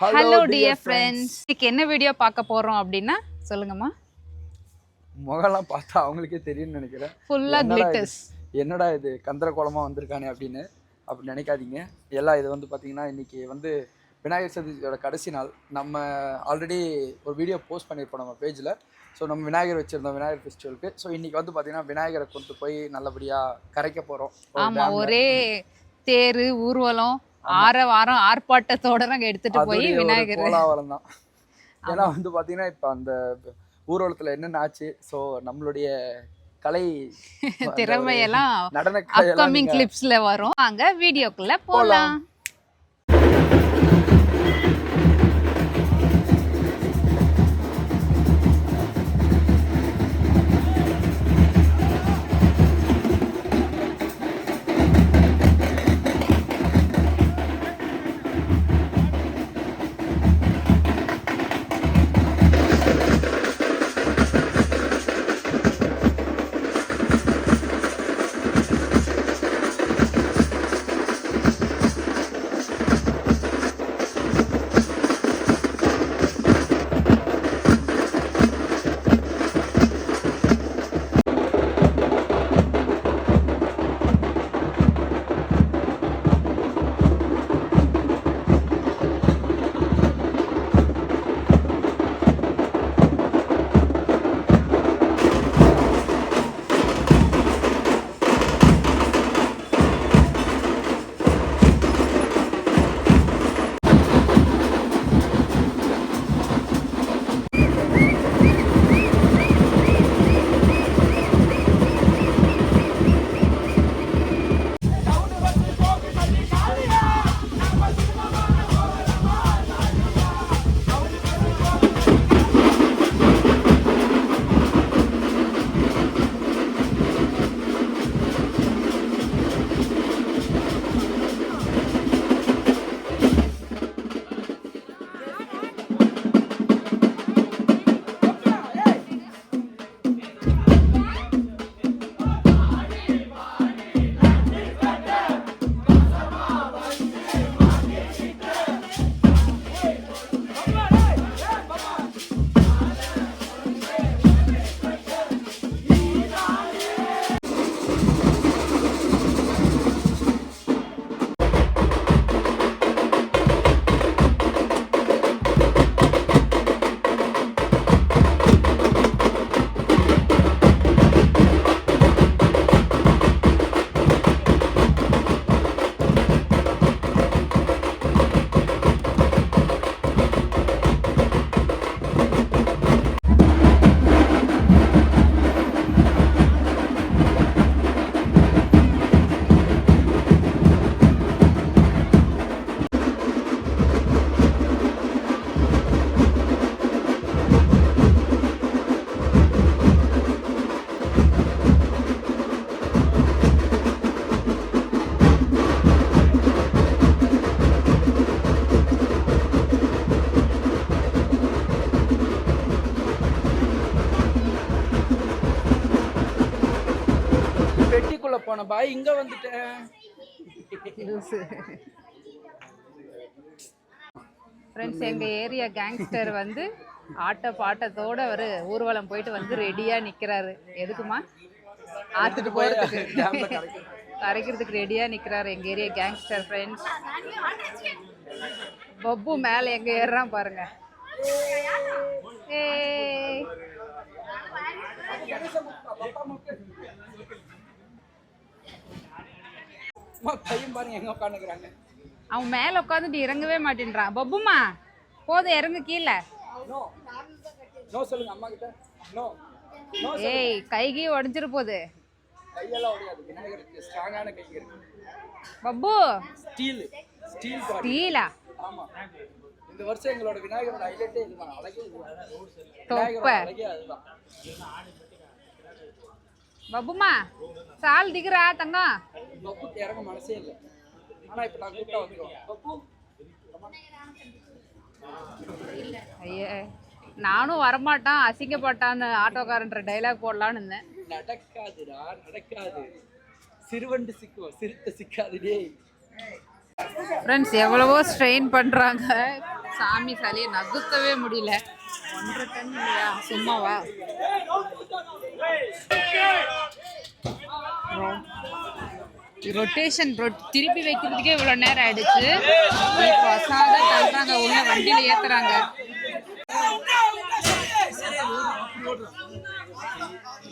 Hello dear friends, இன்னைக்கு என்ன video பார்க்க போறோம் அப்படின்னா சொல்லுங்கம்மா. முகலாம் பார்த்தா அவங்களுக்கே தெரியும்னு நினைக்கிறேன். ஃபுல்லா கிளிட்டர்ஸ். என்னடா இது கந்தர கோலமா வந்திருக்கானே அப்படின்னு அப்படி நினைக்காதீங்க. எல்லாம் இது வந்து பார்த்தீங்கன்னா இன்னைக்கு வந்து விநாயகர் சதுர்த்தியோட கடைசி நாள். நம்ம ஆல்ரெடி ஒரு வீடியோ போஸ்ட் பண்ணியிருப்போம் நம்ம பேஜில். ஸோ நம்ம விநாயகர் வச்சுருந்தோம் விநாயகர் ஃபெஸ்டிவலுக்கு. ஸோ இன்றைக்கி வந்து பார்த்திங்கன்னா விநாயகரை கொண்டு போய் நல்லபடியாக கரைக்க போகிறோம். ஆமாம், ஒரே தேர் ஊர்வலம் வாரம் ஆர்ப்பாட்டத்தோட நாங்கள் எடுத்துகிட்டு போய் விநாயகர் கோலாவலம் தான். ஏன்னா வந்து பார்த்தீங்கன்னா இப்போ அந்த ஊர்வலத்தில் என்னென்ன ஆச்சு, ஸோ நம்மளுடைய கலை திறமையெல்லாம் நடன அப்கமிங் கிளிப்ஸில் வரும். அங்கே வீடியோக்குள்ளே போகலாம். போன பாய் இங்க வந்துட்டேன். ஃப்ரெண்ட்ஸ், எங்க ஏரியா கேங்ஸ்டர் வந்து ஆட்ட பாட்டத்தோட ஒரு ஊர்வலம் போயிட்டு வந்து ரெடியா நிக்கிறாரு. எதுக்குமா? ஆத்துட்டு போறதுக்கு, கரைக்கிறதுக்கு ரெடியா நிக்கிறாரு எங்க ஏரியா கேங்ஸ்டர். ஃப்ரெண்ட்ஸ், பப்பு மேல எங்க ஏறான் பாருங்க. அவன் மேல உட்காந்துட்டு இறங்கவே மாட்டேன்றான். பப்புமா போதும், இறங்கு கீழே. ஏய், கைகி உடஞ்சிரு போகுது. பப்பு ஸ்டீலா? இந்த வருஷம் எங்களோட விநாயகரோட ஹைலைட்டே இதுதான். பப்புமா சால் திகிறா தங்கம். பப்புக்கு இறங்க மனசே இல்லை. ஆனா இப்ப நான் கூப்பிட்டா வந்துருவோம். பப்பு ஐயே, நானும் வரமாட்டான் அசிங்கப்பட்டான்னு ஆட்டோக்காரன்ற டைலாக் போடலான்னு இருந்தேன். நடக்காதுடா, நடக்காது. சிறுவண்டு சிக்குவோம், சிறுத்தை சிக்காது. டேய் ஃப்ரெண்ட்ஸ், எவ்வளவோ ஸ்ட்ரெயின் பண்ணுறாங்க. சாமி சளியை நகுத்தவே முடியல. 1.5 டன் இல்லையா, சும்மாவா? ரொட்டேஷன் திருப்பி வைக்கிறதுக்கே இவ்வளோ நேரம் ஆயிடுச்சு. இப்போ அசாத தள்ளுறாங்க, உள்ள வண்டியில ஏத்துறாங்க.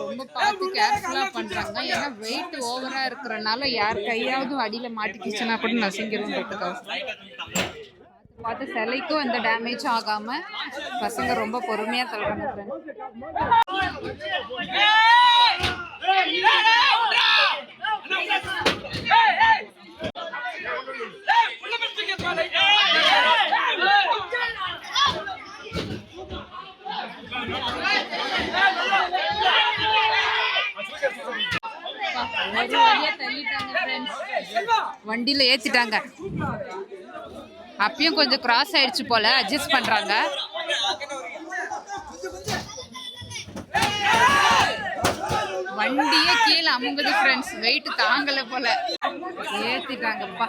ரொம்ப பார்த்து கேர்ஃபுல்லா பண்றாங்க. ஏன்னா வெயிட் ஓவரா இருக்கிறனால யார் கையாவது அடியில மாட்டிக்கிச்சுன்னா கூட நசுங்கிருன்றதுக்காக பார்த்து சிலைக்கும் எந்த டேமேஜும் ஆகாம பசங்க ரொம்ப பொறுமையா தள்ளுறாங்க. வண்டியில ஏத்திட்டாங்க. அப்பயும் கொஞ்சம் கிராஸ் ஆயிடுச்சு போல, அட்ஜஸ்ட் பண்றாங்க. வண்டியே கீழே அமுங்குது ஃப்ரெண்ட்ஸ், வெயிட் தாங்கல போல, ஏத்திட்டாங்கப்பா.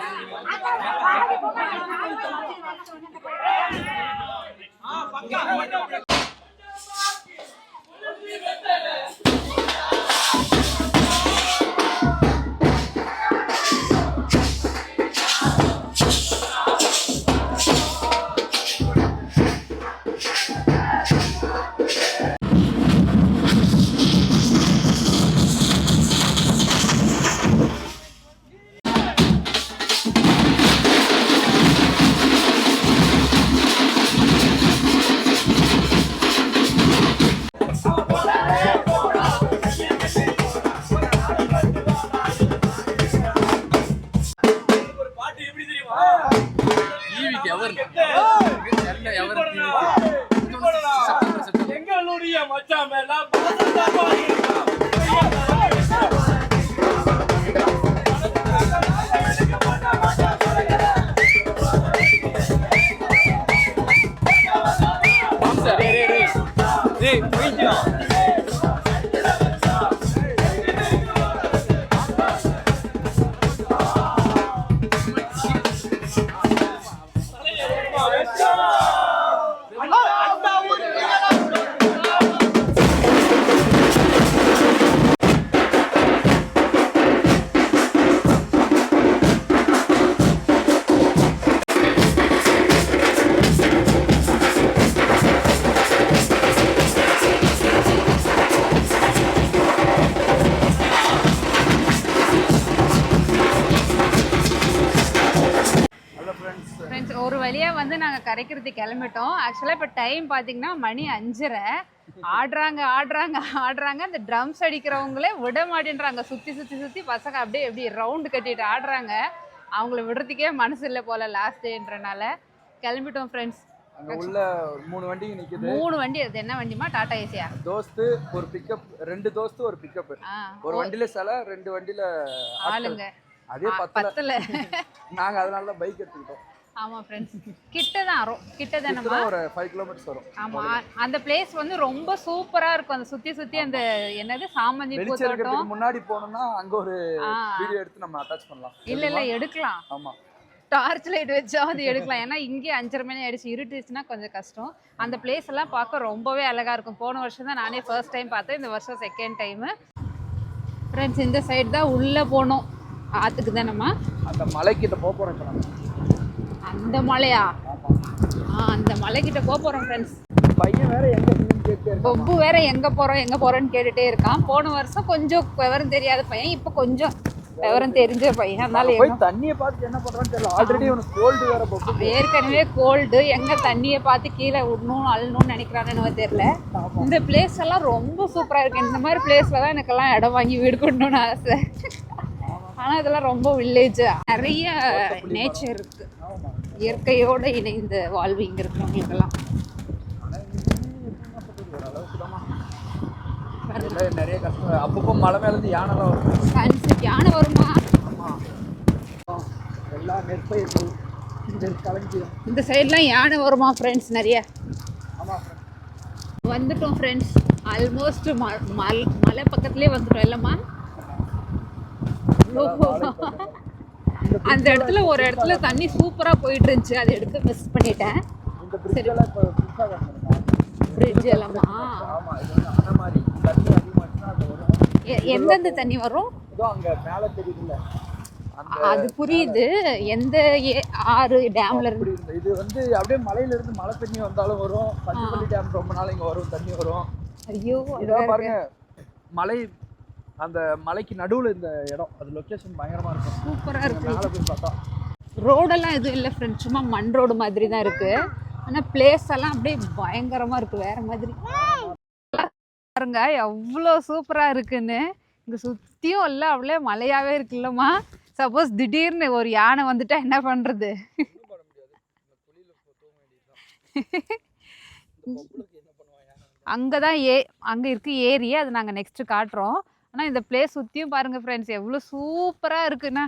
ஒரு வழியா வந்து நாங்க கரைக்கிறதுக்கு கிளம்பிட்டோம். ஆக்சுவலா இப்ப டைம் பாத்தீங்கன்னா மணி 5:30. ஆடுறாங்க. அந்த ட்ரம்ஸ் அடிக்கிறவங்களே விட மாட்டேன்றாங்க. சுத்தி பசங்க அப்படியே எப்படி ரவுண்டு கட்டிட்டு ஆடுறாங்க. அவங்கள விடுறதுக்கே மனசு இல்லை போல, லாஸ்ட் டேன்றனால கிளம்பிட்டோம் ஃப்ரெண்ட்ஸ். அங்க உள்ள 3 வண்டி நிக்குது. 3 வண்டி. அது என்ன வண்டிமா? டாடா ஏசியா? தோஸ்து ஒரு பிக்கப், 2 தோஸ்து ஒரு பிக்கப். ஒரு வண்டியில சில, 2 வண்டியில ஆளுங்க. அதே பத்தல. நாங்க அதனால தான் பைக் எடுத்துக்கிட்டோம். ஆமா ஃப்ரெண்ட்ஸ், கிட்டதானமா ஒரு 5 கிலோமீட்டர்ஸ் வரும். ஆமா, அந்த பிளேஸ் வந்து ரொம்ப சூப்பரா இருக்கும். அந்த சுத்தி அந்த என்னது சாமந்தி பூ தோட்டம். முன்னாடி போனோம்னா அங்க ஒரு வீடியோ எடுத்து நம்ம அட்டாச் பண்ணலாம். இல்ல எடுக்கலாம். ஆமா, டார்ச் லைட் வச்சா அது எடுக்கலாம். ஏன்னா இங்கே 5:30 மணி ஆயிடுச்சு, இருட்டுச்சுன்னா கொஞ்சம் கஷ்டம். அந்த பிளேஸ் எல்லாம் பார்க்க ரொம்பவே அழகா இருக்கும். போன வருஷம் தான் நானே ஃபர்ஸ்ட் டைம் பார்த்தேன், இந்த வருஷம் செகண்ட் டைம். ஃப்ரெண்ட்ஸ், இந்த சைடு தான் உள்ள போனோம். ஆத்துக்கு தானம்மா? அந்த மலைக்கிட்ட போக போறோம் இப்ப நம்ம. அந்த மலையா? அந்த மலைக்கிட்ட போக போறோம் ஃப்ரெண்ட்ஸ். பையன் வேற பொப்பு வேற எங்க போறோன்னு கேட்டுட்டே இருக்கான். போன வருஷம் கொஞ்சம் விவரம் தெரியாத பையன், இப்ப கொஞ்சம் விவரம் தெரிஞ்ச பையன். அதனால போய் தண்ணியை பார்த்து என்ன பண்றான்னு தெரியல. ஆல்ரெடி உனக்கு கோல்டு வேற பொப்பு, ஏற்கனவே கோல்டு. எங்க தண்ணியை பார்த்து கீழே விடணும் அள்ளணும்னு நினைக்கிறான்னு தெரியல. இந்த பிளேஸ் எல்லாம் ரொம்ப சூப்பரா இருக்கு. இந்த மாதிரி பிளேஸ்ல தான் எனக்கெல்லாம் இடம் வாங்கி வீடு கொண்டணும்னு ஆசை. ஆனா இதெல்லாம் ரொம்ப வில்லேஜ், நிறைய நேச்சர் இருக்கு. இயற்கையோட இணைந்த வாழ்வு இங்க இருக்கிறவங்களுக்கெல்லாம். நிறைய கஷ்டம். அப்பப்போ மலை மேல இருந்து யானைலாம் வரும். யானை வருமா? எல்லா நெற்பயிர்கள் இந்த சைட்லாம் யானை வருமா ஃப்ரெண்ட்ஸ்? நிறைய. ஆமா, வந்துட்டோம் ஃப்ரெண்ட்ஸ். ஆல்மோஸ்ட் மலை பக்கத்துலேயே வந்துட்டோம். இல்லைம்மா, அந்த இடத்துல ஒரு இடத்துல தண்ணி சூப்பரா போயிட்டு இருந்துச்சு, அதை எடுத்து மிஸ் பண்ணிட்டேன். bridge எல்லாம் இப்போ புதுசாக கட்டணும். பிரிட்ஜ் எல்லாமா? ஆமாம், இது வந்து அணை மாதிரி தண்ணி அதிகமாச்சுன்னா அது வரும். எந்தெந்த தண்ணி வரும்? இதோ அங்கே மேலே தெரியுதுல்ல, அது புரியுது. எந்த ஆறு டேம்ல இருந்து? இது வந்து அப்படியே மலையில இருந்து மழை தண்ணி வந்தாலும் வரும். பச்சைப்பள்ளி டேம் ரொம்ப நாள் இங்க வரும், தண்ணி வரும். ஐயோ, இதெல்லாம் பாருங்க, மலை, அந்த மலைக்கு நடுவுல இந்த இடம், அது லொகேஷன் பயங்கரமா இருக்கும். சூப்பரா இருக்கு. மேலே போய் பார்த்தா ரோடெல்லாம் எதுவும் இல்லை ஃப்ரெண்ட்ஸ், சும்மா மண் ரோடு மாதிரி தான் இருக்கு. ஆனால் பிளேஸ் எல்லாம் அப்படியே பயங்கரமா இருக்கு, வேற மாதிரி. பாருங்க எவ்வளோ சூப்பரா இருக்குன்னு. இங்க சுத்தியும் இல்லை, அவ்வளோ மலையாவே இருக்குல்லம்மா. சப்போஸ் திடீர்னு ஒரு யானை வந்துட்டா என்ன பண்றது? அங்கதான் அங்க இருக்கு ஏரி, அது நாங்க நெக்ஸ்ட் காட்டுறோம். ஆனா இந்த பிளேஸ் சுத்தியும் பாருங்க ஃப்ரெண்ட்ஸ், எவ்வளவு சூப்பரா இருக்குன்னா.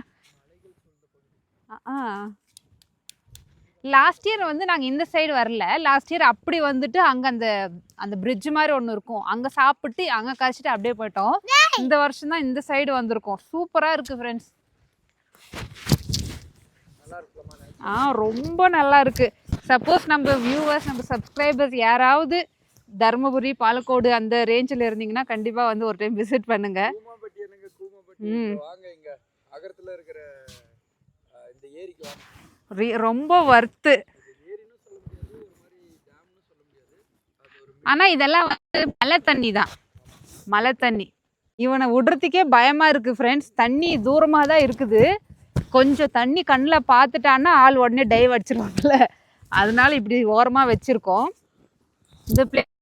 லாஸ்ட் இயர் வந்து நாங்கள் இந்த சைடு வரல. லாஸ்ட் இயர் அப்படி வந்துட்டு அங்கே அந்த பிரிட்ஜ் மாதிரி ஒன்று இருக்கும், அங்கே சாப்பிட்டு அங்கே கழிச்சிட்டு அப்படியே போயிட்டோம். இந்த வருஷம் தான் இந்த சைடு வந்திருக்கோம். சூப்பராக இருக்குது ஃப்ரெண்ட்ஸ். ரொம்ப நல்லா இருக்குது. சப்போஸ் நம்ம வியூவர்ஸ், நம்ம சப்ஸ்கிரைபர்ஸ் யாராவது தருமபுரி, பாலக்கோடு அந்த ரேஞ்சில் இருந்தீங்கன்னா கண்டிப்பாக வந்து ஒரு டைம் விசிட் பண்ணுங்க. ரொம்ப வர்த்து. ஆனா இதெல்லாம் வந்து மழை தண்ணி தான், மழை தண்ணி. இவனை விடுறதுக்கே பயமா இருக்கு ஃப்ரெண்ட்ஸ். தண்ணி தூரமா தான் இருக்குது. கொஞ்சம் தண்ணி கண்ணில் பார்த்துட்டான்னா ஆள் உடனே டைவ் அடிச்சிருவாங்கல்ல, அதனால இப்படி ஓரமா வச்சிருக்கோம். இந்த பிளேஸ்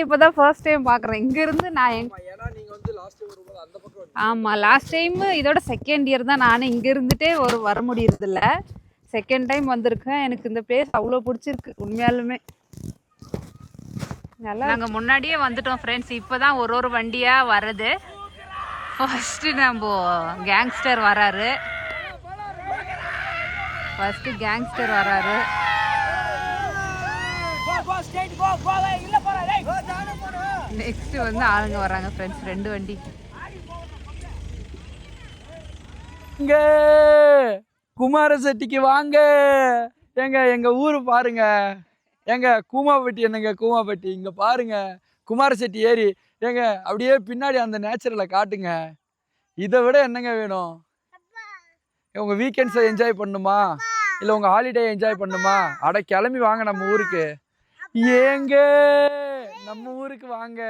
இப்போதான் ஃபர்ஸ்ட் டைம் பார்க்குறேன். இங்கேருந்து நான் ஆமாம், லாஸ்ட் டைம் இதோட செகண்ட் இயர் தான் நான் இங்கே இருந்துட்டே வர முடியறதில்ல. செகண்ட் டைம் வந்திருக்கேன். எனக்கு இந்த பிளேஸ் அவ்வளோ பிடிச்சிருக்கு உண்மையாலுமே. நல்லா, நாங்கள் முன்னாடியே வந்துட்டோம் ஃப்ரெண்ட்ஸ். இப்போ தான் ஒரு வண்டியாக வர்றது. ஃபர்ஸ்ட்டு நம்ம கேங்ஸ்டர் வராரு. நெக்ஸ்ட் வந்து ஆளுங்க வராங்க ஃப்ரெண்ட்ஸ், 2 வண்டி. இங்க குமாரசெட்டிக்கு வாங்க. எங்க ஊரு பாருங்க. கூமாப்பட்டி, என்னங்க கூமாப்பட்டி, இங்க பாருங்க குமாரசெட்டி ஏரி. அப்படியே பின்னாடி அந்த நேச்சுரலை காட்டுங்க. இதை விட என்னங்க வேணும்? உங்க வீக்கெண்ட்ஸை என்ஜாய் பண்ணுமா, இல்லை உங்க ஹாலிடே என்ஜாய் பண்ணுமா? அட கிளம்பி வாங்க நம்ம ஊருக்கு. நம்ம ஊருக்கு வாங்க.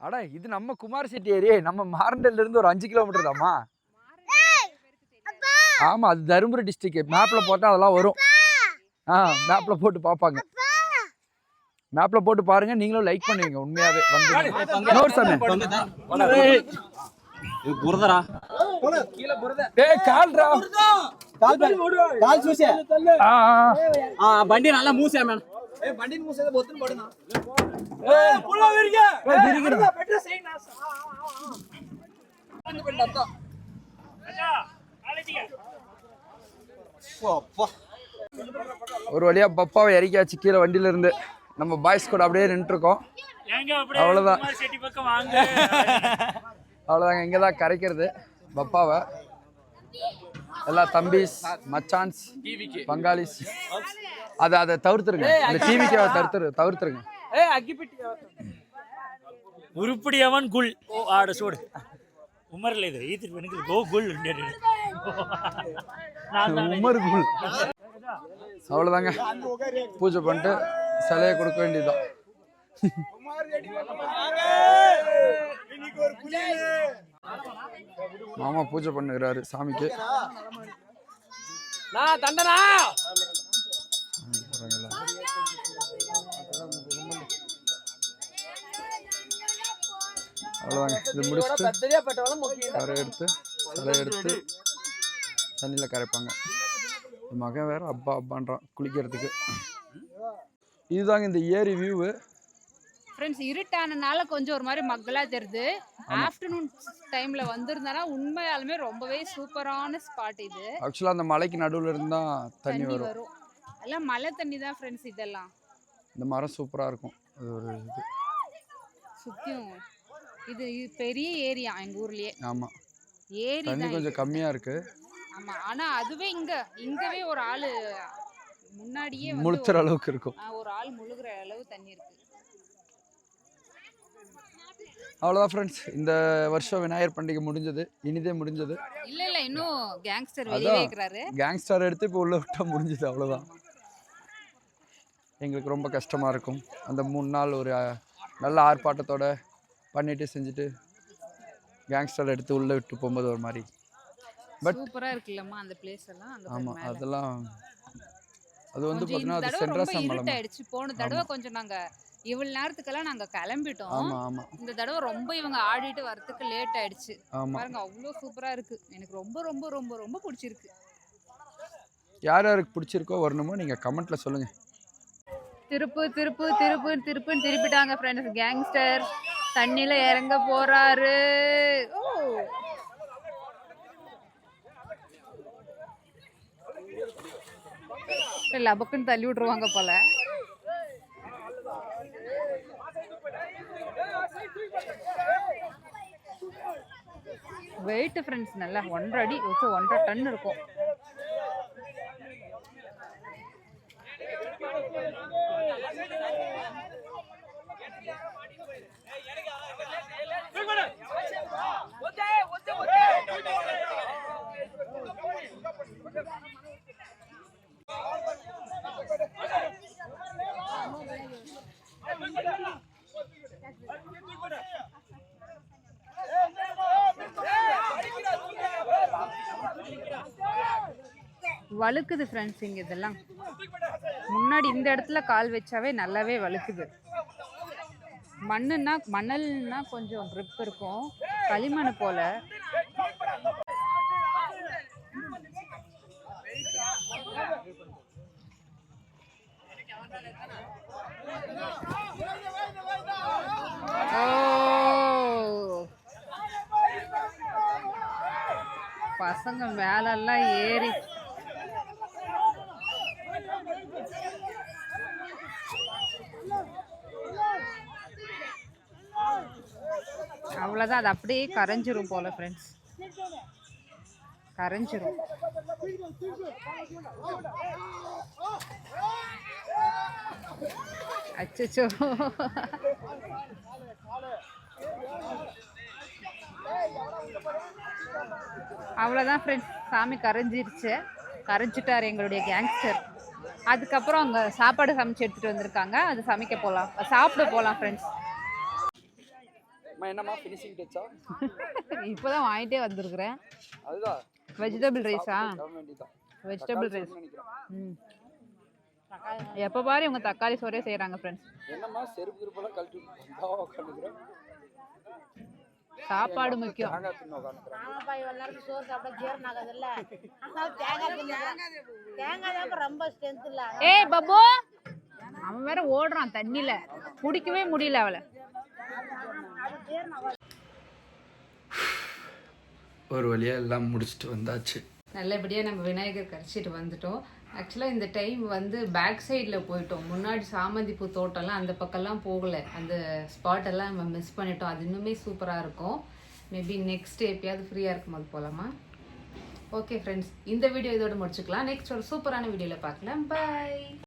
அட இது நம்ம குமாரசெட்டி ஏரி, நம்ம மாரண்டல்ல இருந்து ஒரு 5 கிலோமீட்டர் தாமா. ஆமா, அது தருமபுரி டிஸ்ட்ரிக்ட். மேப்ல போட்டா அதெல்லாம் வரும். மேப்ல போட்டு பாப்பாங்க. மேப்ல போட்டு பாருங்க, நீங்களும் லைக் பண்ணுவீங்க. உண்மையாவே வந்து நோட் சாமி இது புரதரா கீழ புரத. டேய் கால்ரா, கால் சூசே. வண்டி நல்லா மூசே மேன். வண்டி மூசே பொத்துன்னு போடுனா. புள்ள விரிங்க. விரிங்க. பெட்ரோல் சைடு நான். அந்த பெண்டா. அச்சா, காலேஜிங்க. ஒரு வழியா பப்பாவை இறக்கியாச்சு கீழே வண்டியில இருந்து. நம்ம பாய்ஸ் கூட அப்படியே நின்றுருக்கோம். அவ்வளோதான், அவ்வளோதாங்க. இங்கே தான் கரைக்கிறது பப்பாவை. எல்லா தம்பிஸ், மச்சான்ஸ், பங்காளிஸ், அதை தவிர்த்துருங்க. இந்த டிவிக்கு தவிர்த்துருங்க. உருப்படியவன் குல் ஆட சோடு உமர் லேது ஈத்து எனக்கு கோ குல் உமர் குல். அவ்வளோதாங்க, பூஜை பண்ணிட்டு சிலையை கொடுக்க வேண்டியதுதான். மாமா பூஜை பண்ணுகிறாரு சாமிக்கு. அவ்வளோதாங்க, இது முடிச்சுட்டு கரை எடுத்து சிலை எடுத்து தண்ணியில் கரைப்பாங்க. மகன் வேற அப்பான்றான் குளிக்கிறதுக்கு. இதுதாங்க இந்த ஏரி வியூவு. ஃப்ரெண்ட்ஸ், இருட்டானனால கொஞ்சம் ஒரு மாதிரி மக்களா தெரியுது. ஆஃப்டர்நூன் டைம்ல வந்திருந்தானா உண்மையாலுமே ரொம்பவே சூப்பரான ஸ்பாட் இது. ஆக்சுவலா அந்த மலைக்கு நடுவுல இருந்தா தண்ணி வரும். எல்லாம் மழை தண்ணி தான் ஃப்ரெண்ட்ஸ். இதெல்லாம் இந்த மரம் சூப்பரா இருக்கும். அது ஒரு இது சுத்தியும் இது பெரிய ஏரியா எங்க ஊர்லயே. ஆமா, ஏரி தண்ணி கொஞ்சம் கம்மியா இருக்கு. ஆமா, ஆனா அதுவே இங்கவே ஒரு ஆளு முன்னாடியே முழுத்துற அளவுக்கு இருக்கும். ஒரு ஆள் முழுகிற அளவு தண்ணி இருக்கு. அவ்வளோதான் ஃப்ரெண்ட்ஸ், இந்த வருஷம் விநாயகர் பண்டிகை முடிஞ்சது, இனிதே முடிஞ்சது. இல்ல இன்னும் கேங்ஸ்டர் வெளியே இருக்கிறாரு. கேங்ஸ்டர் எடுத்து இப்போ உள்ள விட்டா முடிஞ்சது, அவ்வளோதான். எங்களுக்கு ரொம்ப கஷ்டமாக இருக்கும் அந்த 3 நாள் ஒரு நல்ல ஆர்ப்பாட்டத்தோட பண்ணிட்டு செஞ்சுட்டு கேங்ஸ்டர் எடுத்து உள்ளே விட்டு போகும்போது ஒரு மாதிரி சூப்பராக இருக்குல்லம்மா அந்த பிளேஸ் எல்லாம். ஆமாம், அதெல்லாம் அது வந்து பார்த்தீங்கன்னா அது ரொம்ப சென்ட்ரஸ் இருட்டாயிடுச்சு. போன தடவை கொஞ்சம் நாங்கள் இவ்வளவு நேரத்துக்கெல்லாம் நாங்கள் கிளம்பிட்டோம். ஆமாம் ஆமாம், இந்த தடவை ரொம்ப இவங்க ஆடிட்டு வரதுக்கு லேட் ஆயிடுச்சு. ஆமாம். பாருங்க அவ்வளோ சூப்பராக இருக்கு. எனக்கு ரொம்ப ரொம்ப ரொம்ப ரொம்ப பிடிச்சிருக்கு. யார் யாருக்கு பிடிச்சிருக்கோ வரணுமோ நீங்கள் கமெண்ட்டில் சொல்லுங்கள். திருப்புன்னு திருப்பிட்டாங்க ஃப்ரெண்ட்ஸ். கேங்ஸ்டர் தண்ணியில இறங்க போறாரு. லபக்குன்னு தள்ளி விட்டுருவாங்க போல. வெயிட் ஃப்ரெண்ட்ஸ் நல்லா 1.5 அடி 1.5 டன் இருக்கும். வழுக்குது ஃப்ரெண்ட்ஸ். இங்க இதெல்லாம் முன்னாடி இந்த இடத்துல கால் வச்சாவே நல்லாவே வழுக்குது. மணல்னா கொஞ்சம் grip இருக்கும், களிமண் போல. பசங்க மேலெல்லாம் ஏறி அவ்வளோதான். அது அப்படியே கரைஞ்சிரும் போல ஃப்ரெண்ட்ஸ், கரைஞ்சிரும். அச்சச்சோ, அவ்வளோதான் ஃப்ரெண்ட்ஸ். சாமி கரைஞ்சிட்டார் எங்களுடைய கேங்ஸ்டர். அதுக்கப்புறம் அங்கே சாப்பாடு சமைச்சு எடுத்துகிட்டு வந்திருக்காங்க. அது சமைக்க போகலாம், சாப்பிட போகலாம் ஃப்ரெண்ட்ஸ். என்னம்மா ஃபினிஷிங் டச்சா? இப்போதான் வாங்கிட்டே வந்திருக்கிறேன். அதுதான் வெஜிடபிள் ரைஸா? Vegetable rice. எப்போ பாரு இவங்க தக்காளி சோறே செய்கிறாங்க ஃப்ரெண்ட்ஸ். என்னம்மா செருப்பு கிருப்பெல்லாம் கழட்டி உட்காந்துக்கிறேன். சாப்பாடு முக்கியம். ஏய் பப்பு, அவன் வேற ஓடுறான் தண்ணியில, குடிக்கவே முடியல அவளை. ஒரு வழியாக எல்லாம் முடிச்சுட்டு வந்தாச்சு. நல்லபடியாக நம்ம விநாயகர் கரைச்சிட்டு வந்துட்டோம். ஆக்சுவலாக இந்த டைம் வந்து பேக் சைடில் போயிட்டோம். முன்னாடி சாமந்திப்பூ தோட்டம்லாம் அந்த பக்கம்லாம் போகலை. அந்த ஸ்பாட்டெல்லாம் நம்ம மிஸ் பண்ணிட்டோம். அது இன்னுமே சூப்பராக இருக்கும். மேபி நெக்ஸ்ட் எப்பயாவது ஃப்ரீயாக இருக்கும்போது போகலாமா? ஓகே ஃப்ரெண்ட்ஸ், இந்த வீடியோ இதோட முடிச்சுக்கலாம். நெக்ஸ்ட் ஒரு சூப்பரான வீடியோவில் பார்க்கலாம். பை.